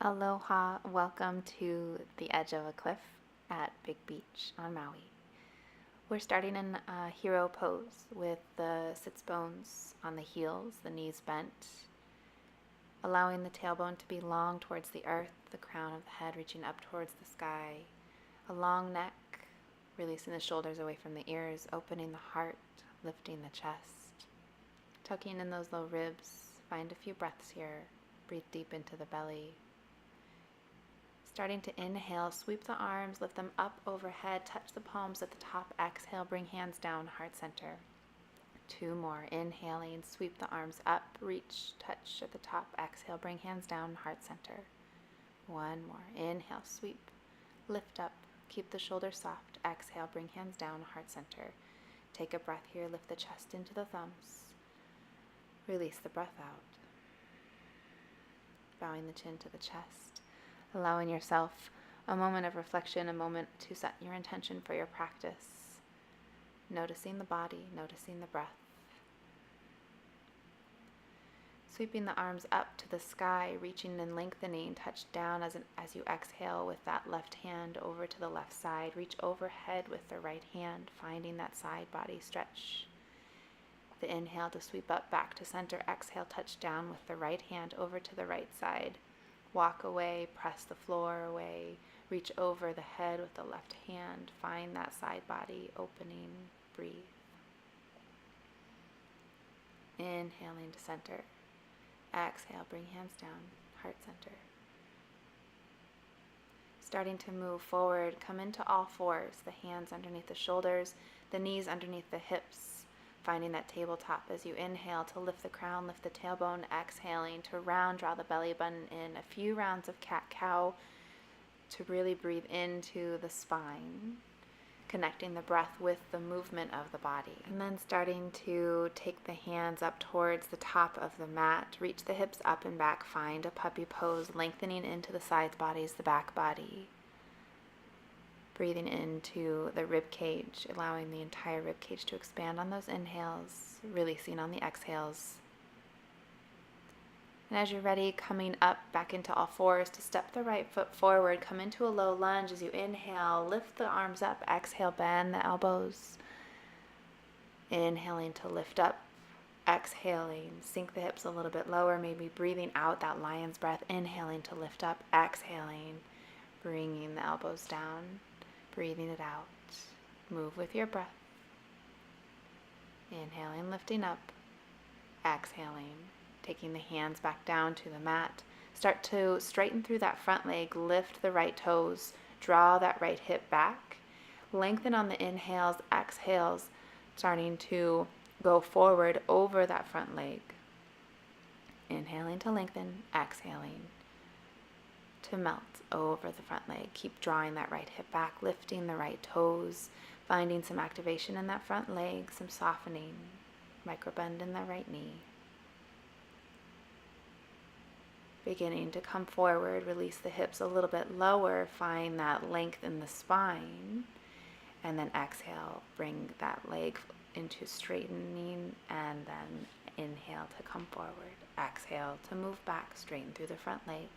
Aloha, welcome to the edge of a cliff at Big Beach on Maui. We're starting in a hero pose with the sits bones on the heels, the knees bent, allowing the tailbone to be long towards the earth, the crown of the head reaching up towards the sky, a long neck, releasing the shoulders away from the ears, opening the heart, lifting the chest, tucking in those low ribs. Find a few breaths here. Breathe deep into the belly. Starting to inhale, sweep the arms, lift them up overhead, touch the palms at the top. Exhale, bring hands down, heart center. 2 more. Inhaling, sweep the arms up, reach, touch at the top. Exhale, bring hands down, heart center. 1 more. Inhale, sweep, lift up, keep the shoulders soft. Exhale, bring hands down, heart center. Take a breath here, lift the chest into the thumbs. Release the breath out. Bowing the chin to the chest. Allowing yourself a moment of reflection, a moment to set your intention for your practice. Noticing the body, noticing the breath. Sweeping the arms up to the sky, reaching and lengthening, touch down as you exhale with that left hand over to the left side. Reach overhead with the right hand, finding that side body stretch. The inhale to sweep up back to center. Exhale, touch down with the right hand over to the right side. Walk away, press the floor away, reach over the head with the left hand, find that side body opening, breathe. Inhaling to center. Exhale, bring hands down, heart center. Starting to move forward, come into all fours, the hands underneath the shoulders, the knees underneath the hips. Finding that tabletop as you inhale to lift the crown, lift the tailbone, exhaling to round, draw the belly button in. A few rounds of cat-cow to really breathe into the spine, connecting the breath with the movement of the body. And then starting to take the hands up towards the top of the mat, reach the hips up and back, find a puppy pose, lengthening into the sides bodies, the back body. Breathing into the rib cage, allowing the entire rib cage to expand on those inhales, releasing on the exhales. And as you're ready, coming up back into all fours to step the right foot forward, come into a low lunge as you inhale, lift the arms up, exhale, bend the elbows. Inhaling to lift up, exhaling, sink the hips a little bit lower, maybe breathing out that lion's breath, inhaling to lift up, exhaling, bringing the elbows down. Breathing it out. Move with your breath. Inhaling, lifting up. Exhaling, taking the hands back down to the mat. Start to straighten through that front leg. Lift the right toes. Draw that right hip back. Lengthen on the inhales, exhales. Starting to go forward over that front leg. Inhaling to lengthen. Exhaling to melt over the front leg. Keep drawing that right hip back, lifting the right toes, finding some activation in that front leg, some softening, micro bend in the right knee. Beginning to come forward, release the hips a little bit lower, find that length in the spine, and then exhale, bring that leg into straightening, and then inhale to come forward. Exhale to move back, straighten through the front leg.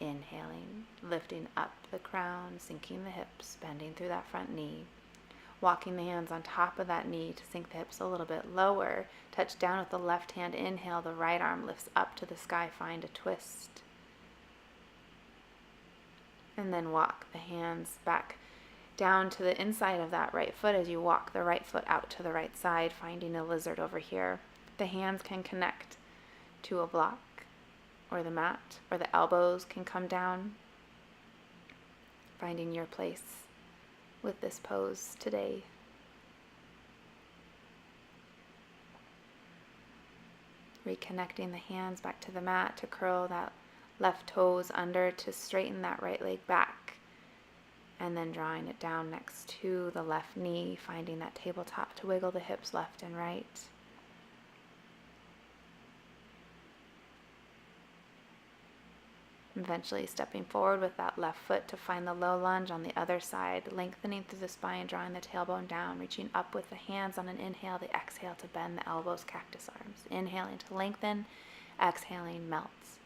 Inhaling, lifting up the crown, sinking the hips, bending through that front knee. Walking the hands on top of that knee to sink the hips a little bit lower. Touch down with the left hand, inhale, the right arm lifts up to the sky, find a twist. And then walk the hands back down to the inside of that right foot as you walk the right foot out to the right side, finding a lizard over here. The hands can connect to a block or the mat, or the elbows can come down, finding your place with this pose today. Reconnecting the hands back to the mat to curl that left toes under to straighten that right leg back, and then drawing it down next to the left knee, finding that tabletop to wiggle the hips left and right. Eventually stepping forward with that left foot to find the low lunge on the other side, lengthening through the spine, drawing the tailbone down, reaching up with the hands on an inhale, the exhale to bend the elbows, cactus arms. Inhaling to lengthen, exhaling, melts.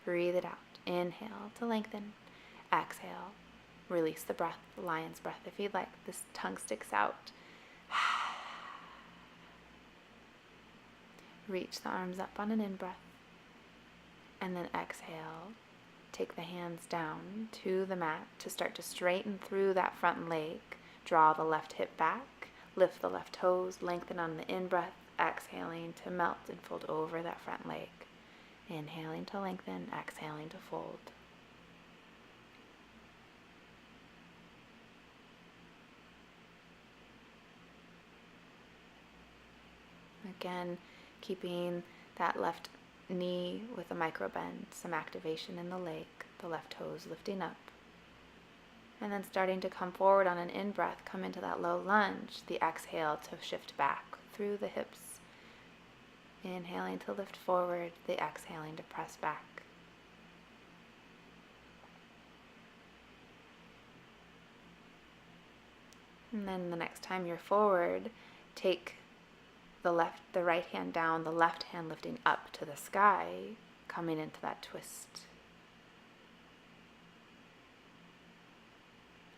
Breathe it out. Inhale to lengthen. Exhale. Release the breath, lion's breath if you'd like. This tongue sticks out. Reach the arms up on an in-breath. And then exhale. Take the hands down to the mat to start to straighten through that front leg. Draw the left hip back. Lift the left toes. Lengthen on the in-breath. Exhaling to melt and fold over that front leg. Inhaling to lengthen. Exhaling to fold. Again, keeping that left knee with a micro bend, some activation in the leg, the left toes lifting up. And then starting to come forward on an in-breath, come into that low lunge, the exhale to shift back through the hips. Inhaling to lift forward, the exhaling to press back. And then the next time you're forward, take the right hand down, the left hand lifting up to the sky, coming into that twist.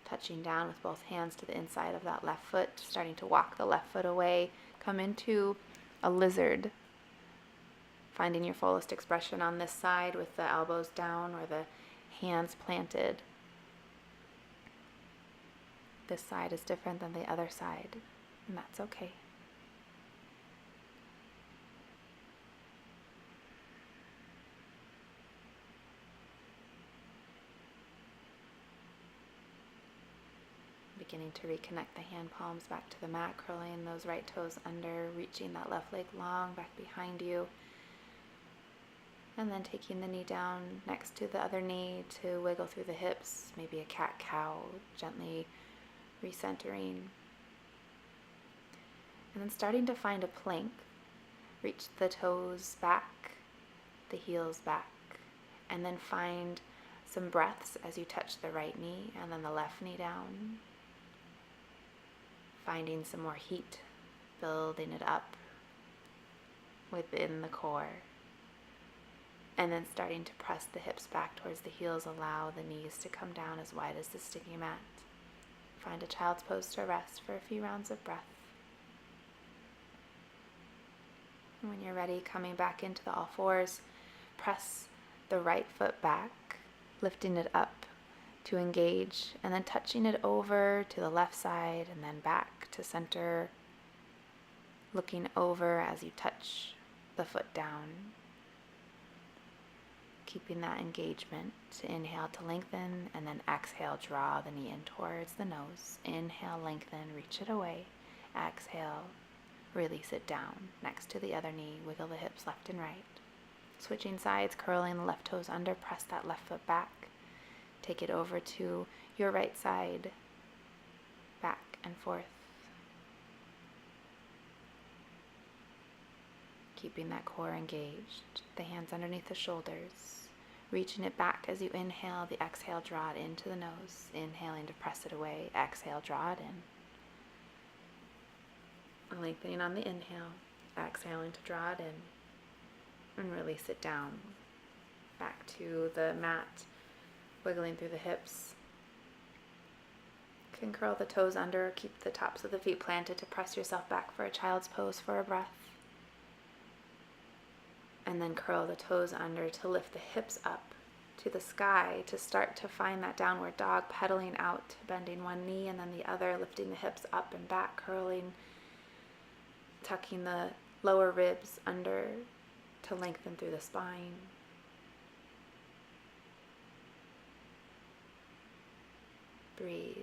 Touching down with both hands to the inside of that left foot, starting to walk the left foot away, come into a lizard. Finding your fullest expression on this side with the elbows down or the hands planted. This side is different than the other side, and that's okay. Beginning to reconnect the hand palms back to the mat, curling those right toes under, reaching that left leg long back behind you. And then taking the knee down next to the other knee to wiggle through the hips, maybe a cat-cow, gently recentering. And then starting to find a plank. Reach the toes back, the heels back, and then find some breaths as you touch the right knee and then the left knee down. Finding some more heat, building it up within the core. And then starting to press the hips back towards the heels, allow the knees to come down as wide as the sticky mat. Find a child's pose to rest for a few rounds of breath. And when you're ready, coming back into the all fours, press the right foot back, lifting it up to engage, and then touching it over to the left side and then back to center, looking over as you touch the foot down. Keeping that engagement. Inhale to lengthen, and then exhale, draw the knee in towards the nose. Inhale, lengthen, reach it away. Exhale, release it down next to the other knee. Wiggle the hips left and right. Switching sides, curling the left toes under, press that left foot back. Take it over to your right side, back and forth. Keeping that core engaged, the hands underneath the shoulders. Reaching it back as you inhale, the exhale, draw it into the nose. Inhaling to press it away, exhale, draw it in. Lengthening on the inhale, exhaling to draw it in. And release it down, back to the mat. Wiggling through the hips. You can curl the toes under, keep the tops of the feet planted to press yourself back for a child's pose for a breath. And then curl the toes under to lift the hips up to the sky to start to find that downward dog, pedaling out, bending one knee and then the other, lifting the hips up and back, curling, tucking the lower ribs under to lengthen through the spine. Breathe.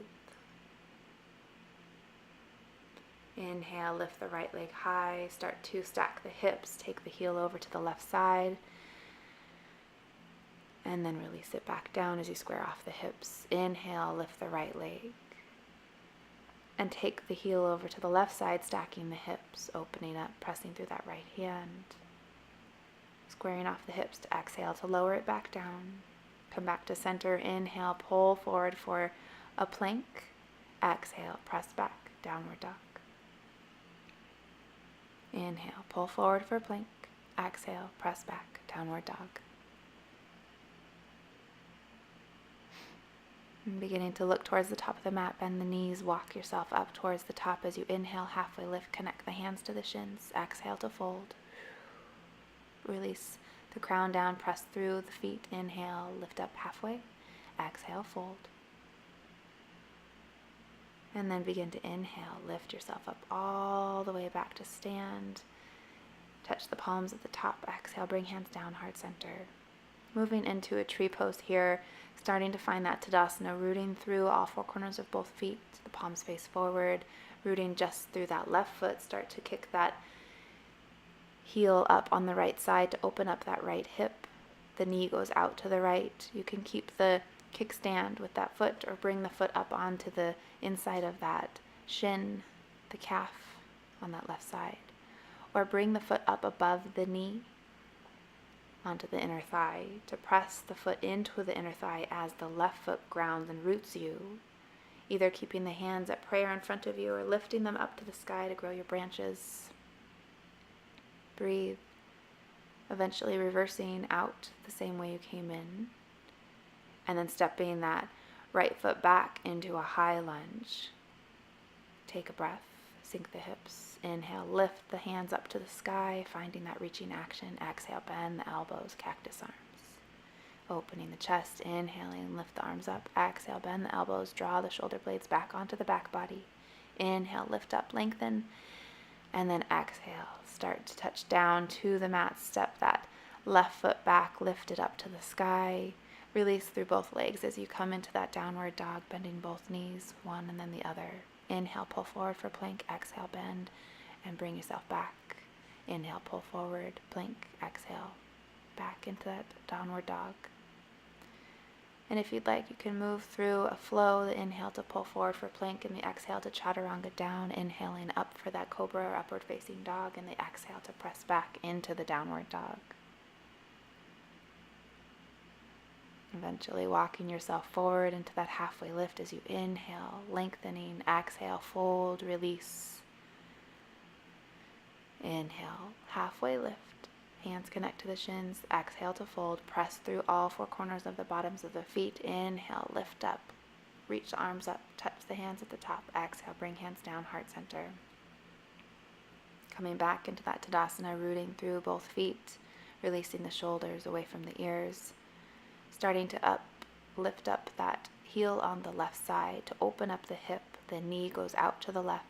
Inhale, lift the right leg high, start to stack the hips, take the heel over to the left side, and then release it back down as you square off the hips. Inhale, lift the right leg, and take the heel over to the left side, stacking the hips, opening up, pressing through that right hand, squaring off the hips to exhale to lower it back down. Come back to center, inhale, pull forward for a plank, exhale, press back, downward dog. Inhale, pull forward for plank, exhale, press back, downward dog. And beginning to look towards the top of the mat, bend the knees, walk yourself up towards the top as you inhale, halfway lift, connect the hands to the shins, exhale to fold. Release the crown down, press through the feet, inhale, lift up halfway, exhale, fold. And then begin to inhale, lift yourself up all the way back to stand. Touch the palms at the top, exhale, bring hands down, heart center. Moving into a tree pose here, starting to find that Tadasana, rooting through all four corners of both feet, the palms face forward, rooting just through that left foot. Start to kick that heel up on the right side to open up that right hip. The knee goes out to the right. You can keep the kickstand with that foot or bring the foot up onto the inside of that shin, the calf on that left side. Or bring the foot up above the knee onto the inner thigh to press the foot into the inner thigh as the left foot grounds and roots you, either keeping the hands at prayer in front of you or lifting them up to the sky to grow your branches. Breathe, eventually reversing out the same way you came in, and then stepping that right foot back into a high lunge. Take a breath, sink the hips. Inhale, lift the hands up to the sky, finding that reaching action. Exhale, bend the elbows, cactus arms. Opening the chest, inhaling, lift the arms up. Exhale, bend the elbows, draw the shoulder blades back onto the back body. Inhale, lift up, lengthen, and then exhale. Start to touch down to the mat. Step that left foot back, lift it up to the sky. Release through both legs as you come into that downward dog, bending both knees, one and then the other. Inhale, pull forward for plank. Exhale, bend and bring yourself back. Inhale, pull forward, plank. Exhale, back into that downward dog. And if you'd like, you can move through a flow. The inhale to pull forward for plank and the exhale to chaturanga down. Inhaling up for that cobra or upward facing dog, and the exhale to press back into the downward dog. Eventually walking yourself forward into that halfway lift as you inhale, lengthening, exhale, fold, release. Inhale, halfway lift, hands connect to the shins, exhale to fold, press through all four corners of the bottoms of the feet. Inhale, lift up, reach the arms up, touch the hands at the top. Exhale, bring hands down, heart center. Coming back into that Tadasana, rooting through both feet, releasing the shoulders away from the ears. Starting to lift up that heel on the left side to open up the hip. The knee goes out to the left.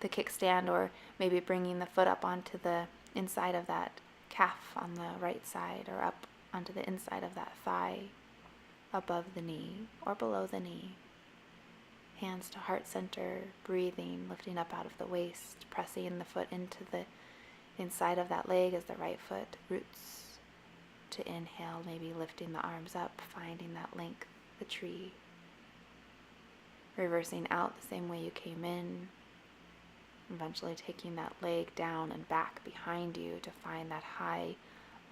The kickstand, or maybe bringing the foot up onto the inside of that calf on the right side, or up onto the inside of that thigh above the knee or below the knee. Hands to heart center, breathing, lifting up out of the waist, pressing the foot into the inside of that leg as the right foot roots. To inhale, maybe lifting the arms up, finding that length, the tree. Reversing out the same way you came in. Eventually taking that leg down and back behind you to find that high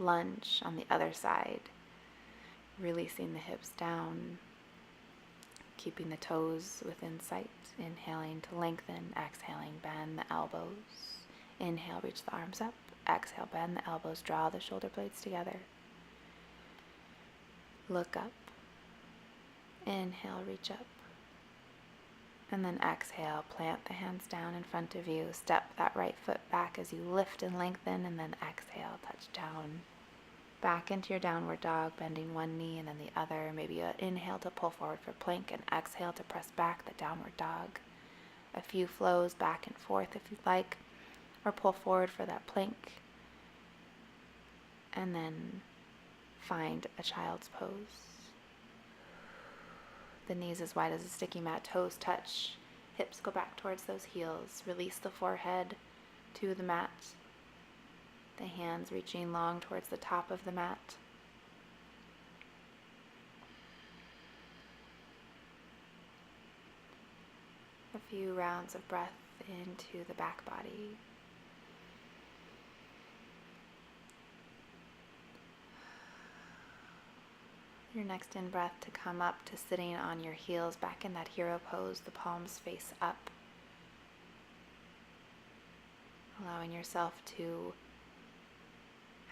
lunge on the other side. Releasing the hips down. Keeping the toes within sight. Inhaling to lengthen, exhaling, bend the elbows. Inhale, reach the arms up. Exhale, bend the elbows, draw the shoulder blades together. Look up. Inhale, reach up. And then exhale, plant the hands down in front of you. Step that right foot back as you lift and lengthen, and then exhale, touch down. Back into your downward dog, bending one knee and then the other. Maybe an inhale to pull forward for plank, and exhale to press back the downward dog. A few flows back and forth if you'd like, or pull forward for that plank. And then find a child's pose. The knees as wide as a sticky mat, toes touch, hips go back towards those heels. Release the forehead to the mat. The hands reaching long towards the top of the mat. A few rounds of breath into the back body. Your next in-breath to come up to sitting on your heels, back in that hero pose, the palms face up. Allowing yourself to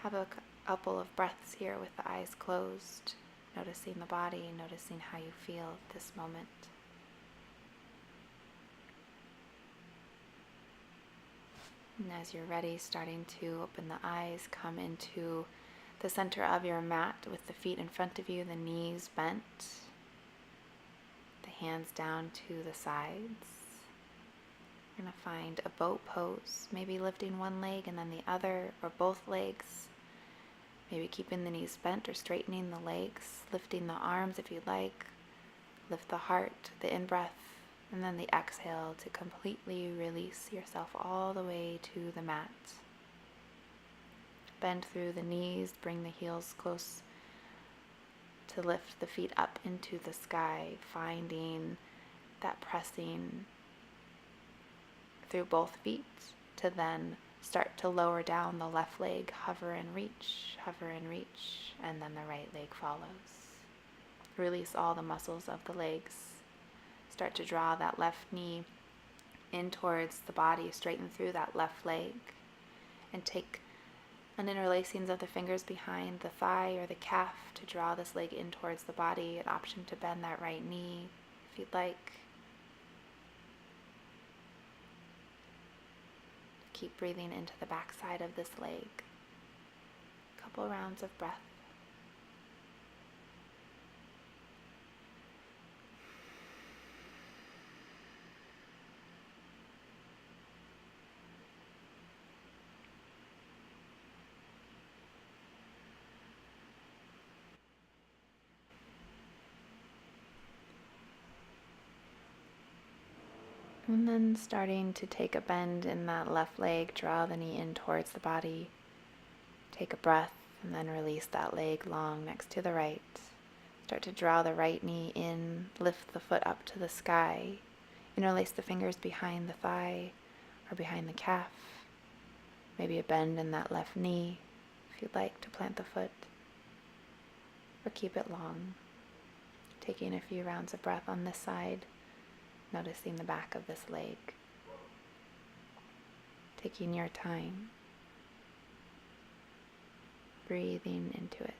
have a couple of breaths here with the eyes closed. noticing the body, noticing how you feel at this moment. And as you're ready, starting to open the eyes, come into the center of your mat with the feet in front of you, the knees bent, the hands down to the sides. You're going to find a boat pose, maybe lifting one leg and then the other, or both legs. Maybe keeping the knees bent or straightening the legs, lifting the arms if you'd like. Lift the heart, the in-breath, and then the exhale to completely release yourself all the way to the mat. Bend through the knees, bring the heels close to lift the feet up into the sky, finding that pressing through both feet to then start to lower down the left leg, hover and reach, and then the right leg follows. Release all the muscles of the legs. Start to draw that left knee in towards the body, straighten through that left leg, and take an interlacings of the fingers behind the thigh or the calf to draw this leg in towards the body. An option to bend that right knee if you'd like. Keep breathing into the back side of this leg. Couple rounds of breath. And then starting to take a bend in that left leg, draw the knee in towards the body. Take a breath and then release that leg long next to the right. Start to draw the right knee in, lift the foot up to the sky. Interlace the fingers behind the thigh or behind the calf. Maybe a bend in that left knee if you'd like to plant the foot. Or keep it long. Taking a few rounds of breath on this side. Noticing the back of this leg. Taking your time. Breathing into it.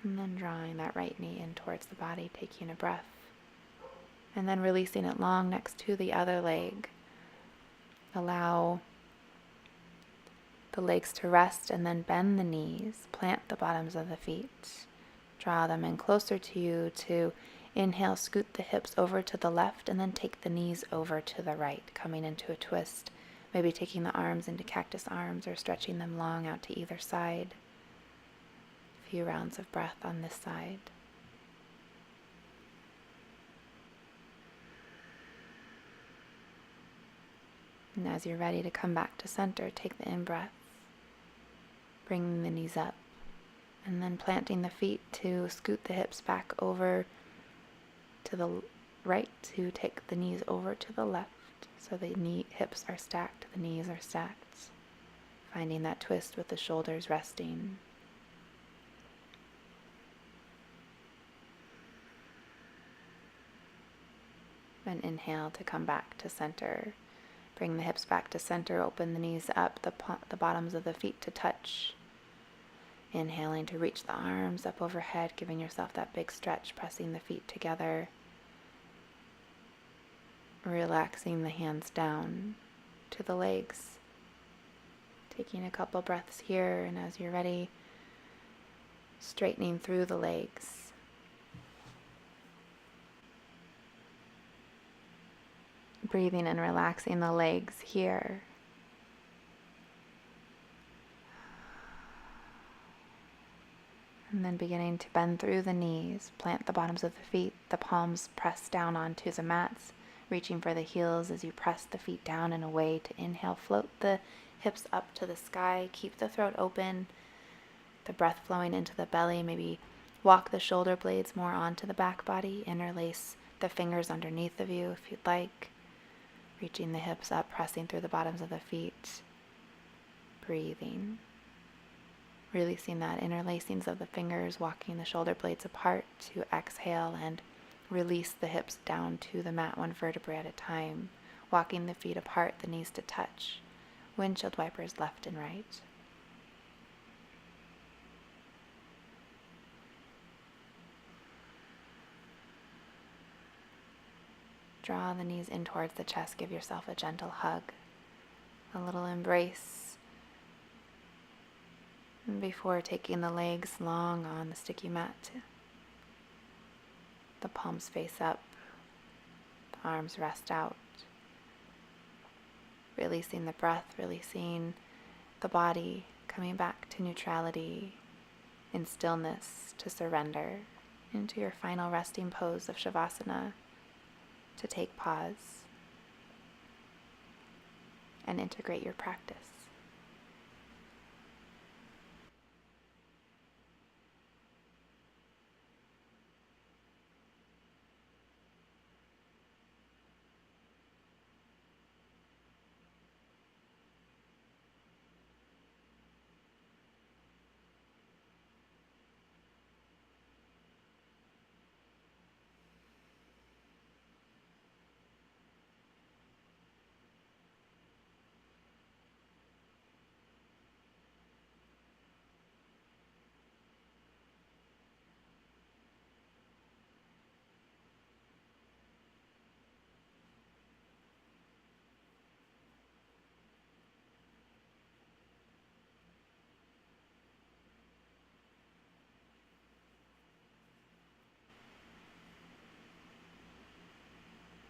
And then drawing that right knee in towards the body, taking a breath. And then releasing it long next to the other leg. Allow the legs to rest and then bend the knees. Plant the bottoms of the feet. Draw them in closer to you to inhale, scoot the hips over to the left, and then take the knees over to the right, coming into a twist. Maybe taking the arms into cactus arms or stretching them long out to either side. A few rounds of breath on this side. And as you're ready to come back to center, take the in-breath, bringing the knees up, and then planting the feet to scoot the hips back over to the right, to take the knees over to the left, so the hips are stacked, the knees are stacked. Finding that twist with the shoulders resting. And inhale to come back to center. Bring the hips back to center, open the knees up, the bottoms of the feet to touch. Inhaling to reach the arms up overhead, giving yourself that big stretch, pressing the feet together. Relaxing the hands down to the legs. Taking a couple breaths here, and as you're ready, straightening through the legs. Breathing and relaxing the legs here. And then beginning to bend through the knees, plant the bottoms of the feet, the palms press down onto the mats, reaching for the heels as you press the feet down in a way to inhale, float the hips up to the sky, keep the throat open, the breath flowing into the belly, maybe walk the shoulder blades more onto the back body, interlace the fingers underneath of you if you'd like, reaching the hips up, pressing through the bottoms of the feet, breathing. Releasing that interlacings of the fingers, walking the shoulder blades apart to exhale and release the hips down to the mat, one vertebrae at a time. Walking the feet apart, the knees to touch. Windshield wipers left and right. Draw the knees in towards the chest. Give yourself a gentle hug, a little embrace before taking the legs long on the sticky mat. The palms face up, the arms rest out. Releasing the breath, releasing the body, coming back to neutrality, in stillness, to surrender into your final resting pose of Shavasana, to take pause and integrate your practice.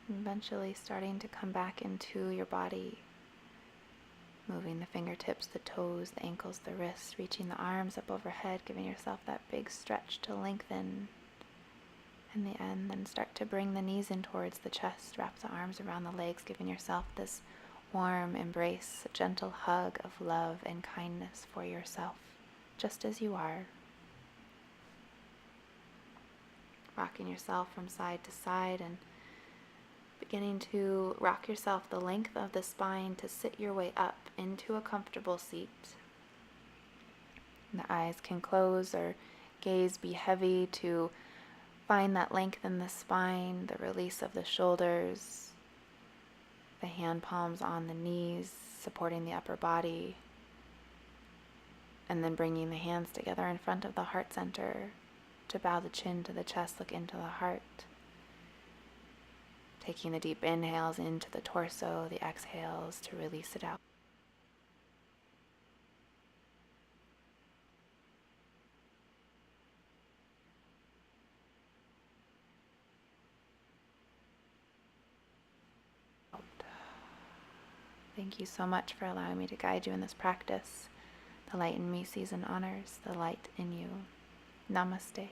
Eventually starting to come back into your body, moving the fingertips, the toes, the ankles, the wrists, reaching the arms up overhead, giving yourself that big stretch to lengthen in the end. Then start to bring the knees in towards the chest, wrap the arms around the legs, giving yourself this warm embrace, a gentle hug of love and kindness for yourself, just as you are. Rocking yourself from side to side and beginning to rock yourself the length of the spine to sit your way up into a comfortable seat. The eyes can close or gaze be heavy to find that length in the spine, the release of the shoulders, the hand palms on the knees, supporting the upper body, and then bringing the hands together in front of the heart center to bow the chin to the chest, look into the heart. Taking the deep inhales into the torso, the exhales to release it out. Thank you so much for allowing me to guide you in this practice. The light in me sees and honors the light in you. Namaste.